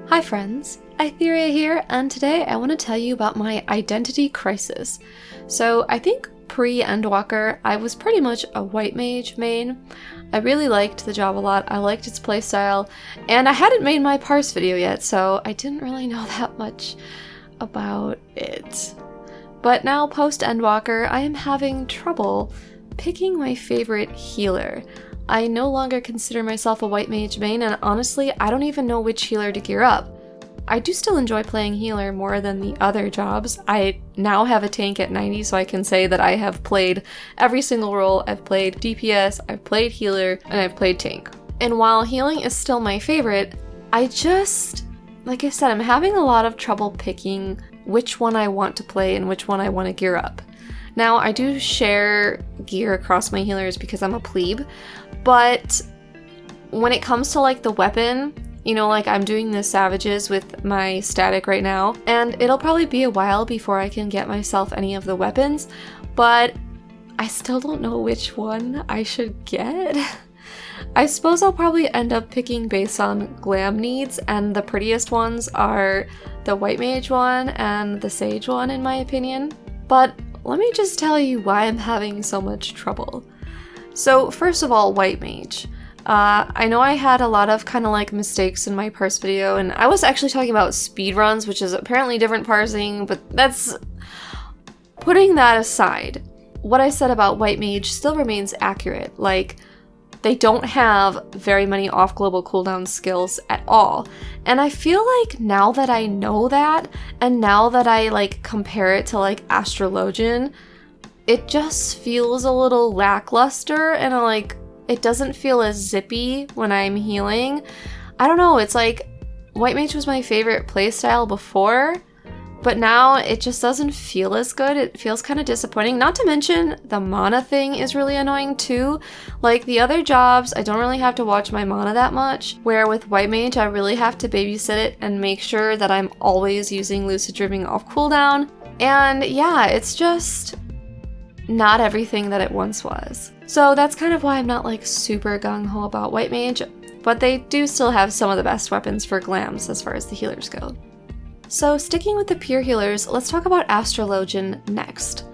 Hi friends, Etheria here, and today I want to tell you about my identity crisis. So I think pre-endwalker, I was pretty much a white mage main. I really liked the job a lot, I liked its playstyle, and I hadn't made my parse video yet, so I didn't really know that much about it. But now post-endwalker, I am having trouble picking my favorite healer. I no longer consider myself a white mage main, and honestly, I don't even know which healer to gear up. I do still enjoy playing healer more than the other jobs. I now have a tank at 90, so I can say that I have played every single role. I've played DPS, I've played healer, and I've played tank. And while healing is still my favorite, like I said, I'm having a lot of trouble picking which one I want to play and which one I want to gear up. Now, I do share gear across my healers because I'm a plebe, but when it comes to like the weapon, you know, like I'm doing the savages with my static right now, and it'll probably be a while before I can get myself any of the weapons, but I still don't know which one I should get. I suppose I'll probably end up picking based on glam needs, and the prettiest ones are the white mage one and the sage one in my opinion. But let me just tell you why I'm having so much trouble. So first of all, white mage. I know I had a lot of kind of like mistakes in my parse video, and I was actually talking about speedruns, which is apparently different parsing, but that's... Putting that aside, what I said about white mage still remains accurate. Like, they don't have very many off-global cooldown skills at all. And I feel like now that I know that, and now that I like compare it to like astrologian, it just feels a little lackluster, and it doesn't feel as zippy when I'm healing. I don't know, it's like white mage was my favorite playstyle before, but now it just doesn't feel as good. It feels kind of disappointing. Not to mention, the mana thing is really annoying too. Like the other jobs, I don't really have to watch my mana that much, where with white mage, I really have to babysit it and make sure that I'm always using lucid dreaming off cooldown. And yeah, it's just not everything that it once was. So that's kind of why I'm not like super gung-ho about white mage, but they do still have some of the best weapons for glams as far as the healers go. So sticking with the pure healers, let's talk about astrologian next.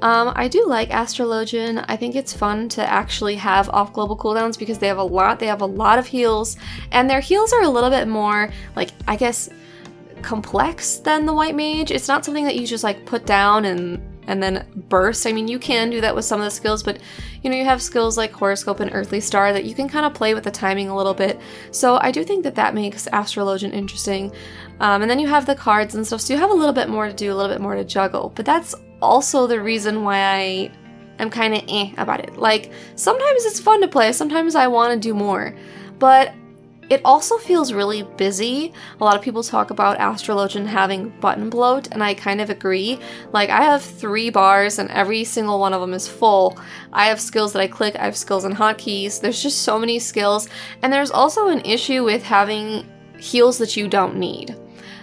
I do like astrologian. I think it's fun to actually have off-global cooldowns because they have a lot of heals, and their heals are a little bit more, like, I guess, complex than the white mage. It's not something that you just like put down and then burst. I mean, you can do that with some of the skills, but you know, you have skills like Horoscope and Earthly Star that you can kind of play with the timing a little bit. So I do think that that makes astrologian interesting. And then you have the cards and stuff, so you have a little bit more to do, a little bit more to juggle. But that's also the reason why I am kind of about it. Like, sometimes it's fun to play, sometimes I want to do more. But it also feels really busy. A lot of people talk about astrologian having button bloat, and I kind of agree. Like, I have 3 bars and every single one of them is full. I have skills that I click, I have skills and hotkeys. There's just so many skills. And there's also an issue with having heals that you don't need.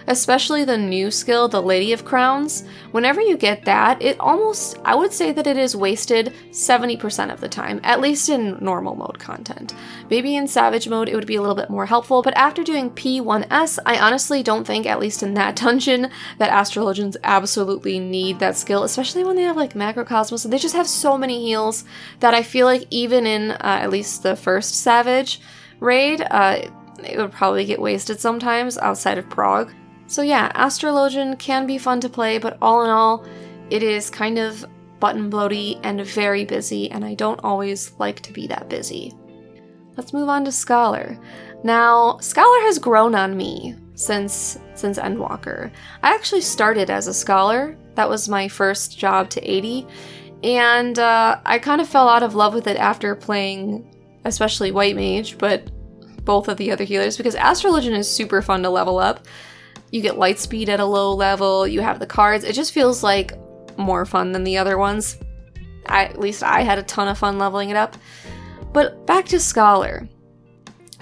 Especially the new skill, the Lady of Crowns. Whenever you get that, I would say that it is wasted 70% of the time, at least in normal mode content. Maybe in Savage mode it would be a little bit more helpful, but after doing P1S, I honestly don't think, at least in that dungeon, that astrologians absolutely need that skill, especially when they have like Macrocosmos. They just have so many heals that I feel like even in at least the first Savage raid, it would probably get wasted sometimes outside of Prague. So yeah, astrologian can be fun to play, but all in all, it is kind of button bloaty and very busy, and I don't always like to be that busy. Let's move on to Scholar. Now, Scholar has grown on me since Endwalker. I actually started as a Scholar. That was my first job to 80, and I kind of fell out of love with it after playing, especially White Mage, but both of the other healers, because astrologian is super fun to level up. You get light speed at a low level, you have the cards, it just feels like more fun than the other ones. At least I had a ton of fun leveling it up. But back to Scholar.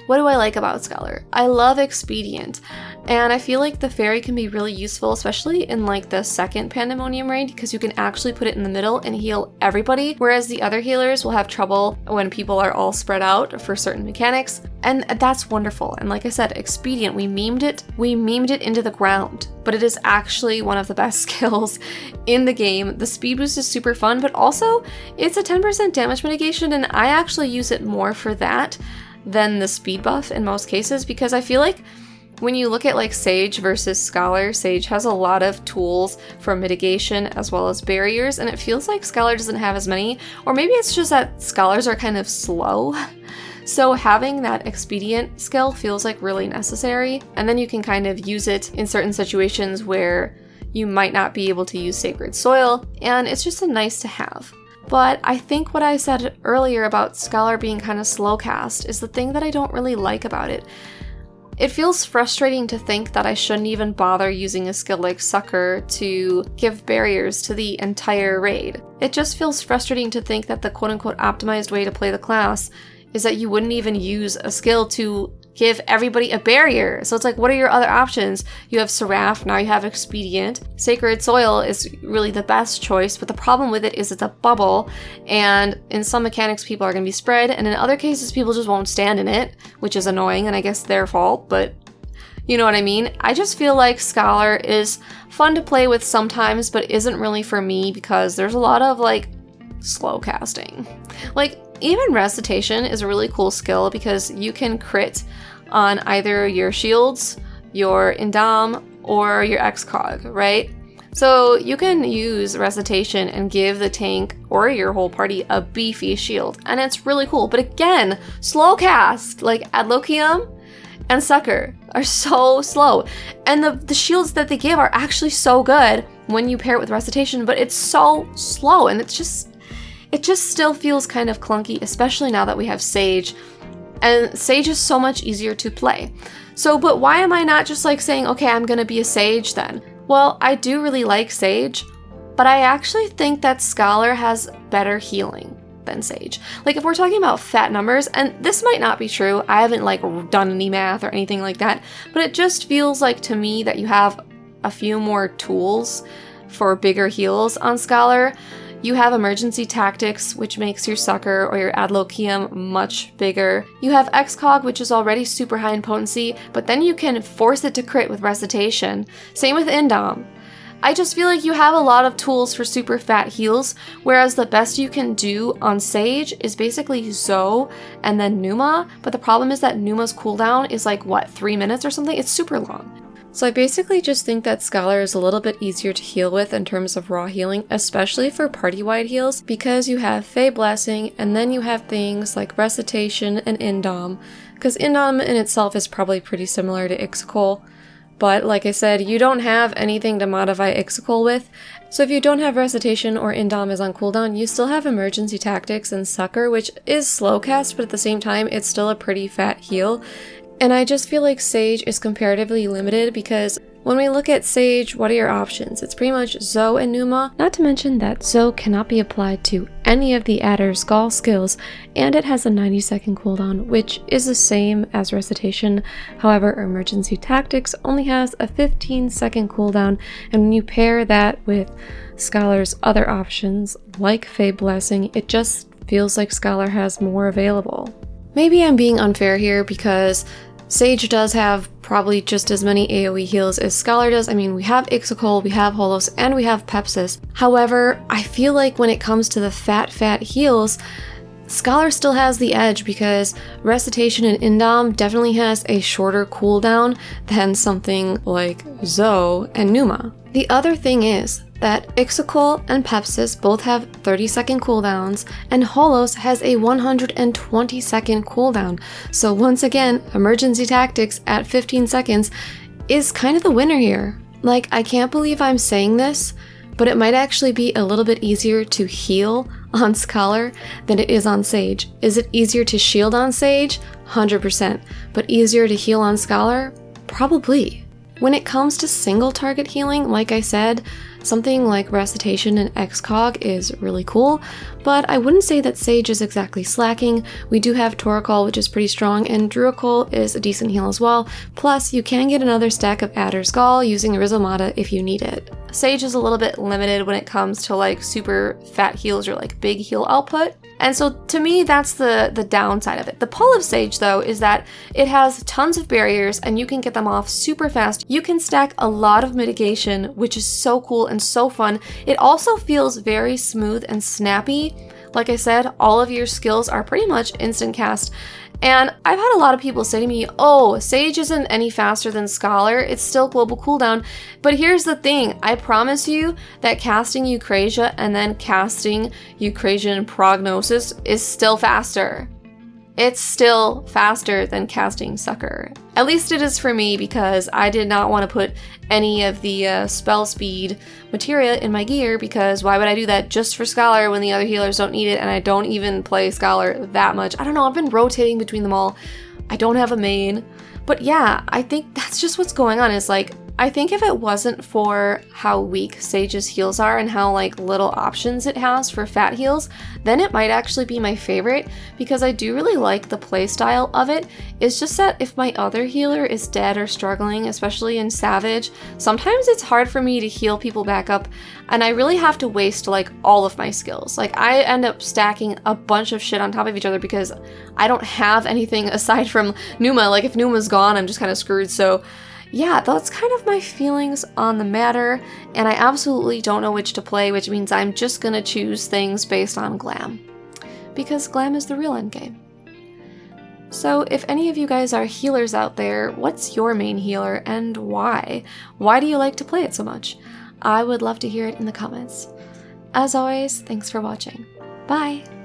What do I like about Scholar? I love Expedient. And I feel like the fairy can be really useful, especially in like the second Pandemonium raid, because you can actually put it in the middle and heal everybody, whereas the other healers will have trouble when people are all spread out for certain mechanics. And that's wonderful. And like I said, expedient, we memed it into the ground, but it is actually one of the best skills in the game. The speed boost is super fun, but also it's a 10% damage mitigation, and I actually use it more for that than the speed buff in most cases, because I feel like when you look at like Sage versus Scholar, Sage has a lot of tools for mitigation as well as barriers, and it feels like Scholar doesn't have as many, or maybe it's just that Scholars are kind of slow. So having that expedient skill feels like really necessary, and then you can kind of use it in certain situations where you might not be able to use Sacred Soil, and it's just a nice to have. But I think what I said earlier about Scholar being kind of slow cast is the thing that I don't really like about it. It feels frustrating to think that I shouldn't even bother using a skill like Succor to give barriers to the entire raid. It just feels frustrating to think that the quote-unquote optimized way to play the class is that you wouldn't even use a skill to give everybody a barrier. So it's like, what are your other options? You have Seraph, now you have Expedient. Sacred Soil is really the best choice, but the problem with it is it's a bubble, and in some mechanics people are going to be spread, and in other cases people just won't stand in it, which is annoying, and I guess their fault, but you know what I mean? I just feel like Scholar is fun to play with sometimes, but isn't really for me because there's a lot of like slow casting. Like, even Recitation is a really cool skill because you can crit on either your shields, your Indom, or your Excog, right? So you can use Recitation and give the tank or your whole party a beefy shield, and it's really cool. But again, slow cast, like Adloquium and Succor are so slow. And the shields that they give are actually so good when you pair it with Recitation, but it's so slow, and it just still feels kind of clunky, especially now that we have Sage. And Sage is so much easier to play. So, but why am I not just like saying, okay, I'm gonna be a Sage then? Well, I do really like Sage, but I actually think that Scholar has better healing than Sage. Like, if we're talking about fat numbers, and this might not be true, I haven't like done any math or anything like that, but it just feels like to me that you have a few more tools for bigger heals on Scholar. You have Emergency Tactics, which makes your Succor or your Adloquium much bigger. You have Excog, which is already super high in potency, but then you can force it to crit with Recitation. Same with Indom. I just feel like you have a lot of tools for super fat heals, whereas the best you can do on Sage is basically Zoe and then Numa, but the problem is that Numa's cooldown is like, what, 3 minutes or something? It's super long. So I basically just think that Scholar is a little bit easier to heal with in terms of raw healing, especially for party-wide heals, because you have Fey Blessing, and then you have things like Recitation and Indom, because Indom in itself is probably pretty similar to Ixochol, but like I said, you don't have anything to modify Ixochol with, so if you don't have Recitation or Indom is on cooldown, you still have Emergency Tactics and Succor, which is slow cast, but at the same time, it's still a pretty fat heal. And I just feel like Sage is comparatively limited because when we look at Sage, what are your options? It's pretty much Zoe and Numa, not to mention that Zoe cannot be applied to any of the Adder's Gall skills, and it has a 90-second cooldown, which is the same as Recitation. However, Emergency Tactics only has a 15-second cooldown, and when you pair that with Scholar's other options, like Fey Blessing, it just feels like Scholar has more available. Maybe I'm being unfair here because Sage does have probably just as many AoE heals as Scholar does. I mean, we have Ixochol, we have Holos, and we have Pepsis. However, I feel like when it comes to the fat heals, Scholar still has the edge because Recitation and Indom definitely has a shorter cooldown than something like Zoe and Numa. The other thing is that Ixochol and Pepsis both have 30-second cooldowns, and Holos has a 120-second cooldown. So once again, Emergency Tactics at 15 seconds is kind of the winner here. Like, I can't believe I'm saying this, but it might actually be a little bit easier to heal on Scholar than it is on Sage. Is it easier to shield on Sage? 100%. But easier to heal on Scholar? Probably. When it comes to single target healing, like I said, Something like Recitation and Excog is really cool, but I wouldn't say that Sage is exactly slacking. We do have Toracol, which is pretty strong, and Druacol is a decent heal as well. Plus, you can get another stack of Adder's Gall using Rizomata if you need it. Sage is a little bit limited when it comes to like super fat heals or like big heal output. And so to me, that's the downside of it. The pull of Sage though is that it has tons of barriers and you can get them off super fast. You can stack a lot of mitigation, which is so cool and so fun. It also feels very smooth and snappy. Like I said, all of your skills are pretty much instant cast. And I've had a lot of people say to me, oh, Sage isn't any faster than Scholar, it's still global cooldown. But here's the thing, I promise you that casting Eucrasia and then casting Eucrasian Prognosis is still faster. It's still faster than casting Succor. At least it is for me, because I did not want to put any of the spell speed materia in my gear, because why would I do that just for Scholar when the other healers don't need it and I don't even play Scholar that much? I don't know, I've been rotating between them all. I don't have a main. But yeah, I think that's just what's going on, is like, I think if it wasn't for how weak Sage's heals are and how like little options it has for fat heals, then it might actually be my favorite, because I do really like the playstyle of it. It's just that if my other healer is dead or struggling, especially in Savage, sometimes it's hard for me to heal people back up and I really have to waste like all of my skills. Like I end up stacking a bunch of shit on top of each other because I don't have anything aside from Numa. Like if Numa's gone, I'm just kind of screwed. So yeah, that's kind of my feelings on the matter, and I absolutely don't know which to play, which means I'm just gonna choose things based on glam, because glam is the real endgame. So if any of you guys are healers out there, what's your main healer and why? Why do you like to play it so much? I would love to hear it in the comments. As always, thanks for watching. Bye!